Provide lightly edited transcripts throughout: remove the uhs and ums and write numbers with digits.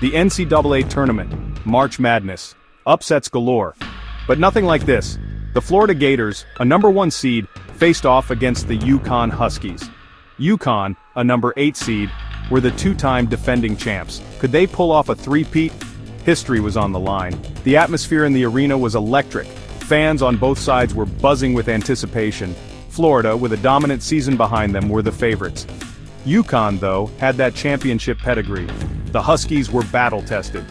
The NCAA tournament, March Madness, upsets galore. But nothing like this. The Florida Gators, a #1 seed, faced off against the UConn Huskies. UConn, a #8 seed, were the two-time defending champs. Could they pull off a three-peat? History was on the line. The atmosphere in the arena was electric. Fans on both sides were buzzing with anticipation. Florida, with a dominant season behind them, were the favorites. UConn, though, had that championship pedigree. The Huskies were battle-tested.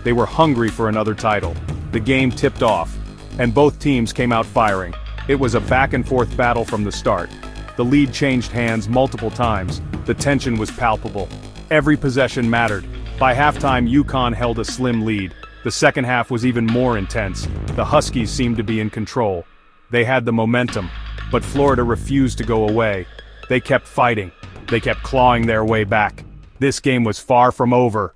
They were hungry for another title. The game tipped off, and both teams came out firing. It was a back-and-forth battle from the start. The lead changed hands multiple times. The tension was palpable. Every possession mattered. By halftime, UConn held a slim lead. The second half was even more intense. The Huskies seemed to be in control. They had the momentum, but Florida refused to go away. They kept fighting. They kept clawing their way back. This game was far from over.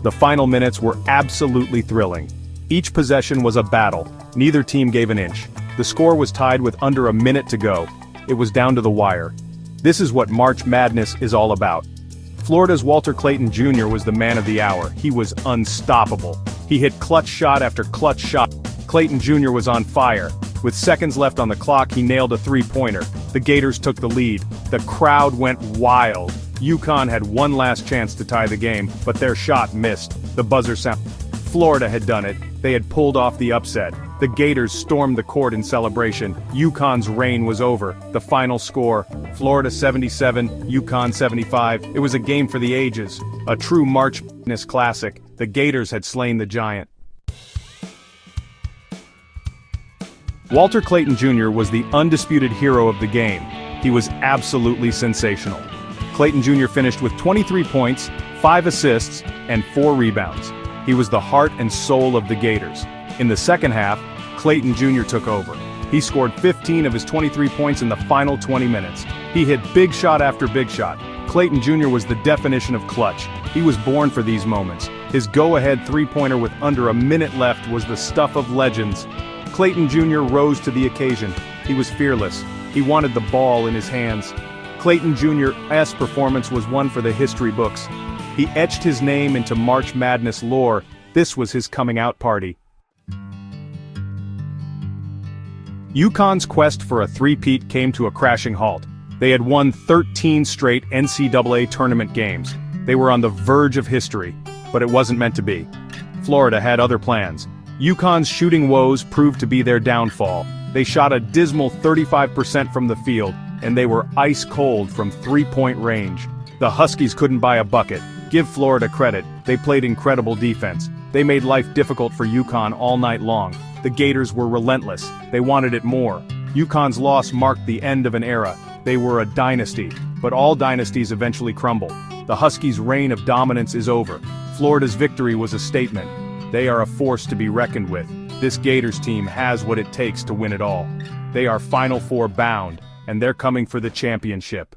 The final minutes were absolutely thrilling. Each possession was a battle. Neither team gave an inch. The score was tied with under a minute to go. It was down to the wire. This is what March Madness is all about. Florida's Walter Clayton Jr. was the man of the hour. He was unstoppable. He hit clutch shot after clutch shot. Clayton Jr. was on fire. With seconds left on the clock, he nailed a three-pointer. The Gators took the lead. The crowd went wild. UConn had one last chance to tie the game, but their shot missed. The buzzer sound. Florida had done it. They had pulled off the upset. The Gators stormed the court in celebration. UConn's reign was over. The final score, Florida 77, UConn 75. It was a game for the ages. A true March Madness classic. The Gators had slain the giant. Walter Clayton Jr. was the undisputed hero of the game. He was absolutely sensational. Clayton Jr. finished with 23 points, 5 assists, and 4 rebounds. He was the heart and soul of the Gators. In the second half, Clayton Jr. took over. He scored 15 of his 23 points in the final 20 minutes. He hit big shot after big shot. Clayton Jr. was the definition of clutch. He was born for these moments. His go-ahead three-pointer with under a minute left was the stuff of legends. Clayton Jr. rose to the occasion. He was fearless. He wanted the ball in his hands. Clayton Jr.'s performance was one for the history books. He etched his name into March Madness lore. This was his coming-out party. UConn's quest for a three-peat came to a crashing halt. They had won 13 straight NCAA tournament games. They were on the verge of history, but it wasn't meant to be. Florida had other plans. UConn's shooting woes proved to be their downfall. They shot a dismal 35% from the field, and they were ice-cold from three-point range. The Huskies couldn't buy a bucket. Give Florida credit, they played incredible defense. They made life difficult for UConn all night long. The Gators were relentless. They wanted it more. UConn's loss marked the end of an era. They were a dynasty, but all dynasties eventually crumble. The Huskies' reign of dominance is over. Florida's victory was a statement. They are a force to be reckoned with. This Gators team has what it takes to win it all. They are Final Four bound, and they're coming for the championship.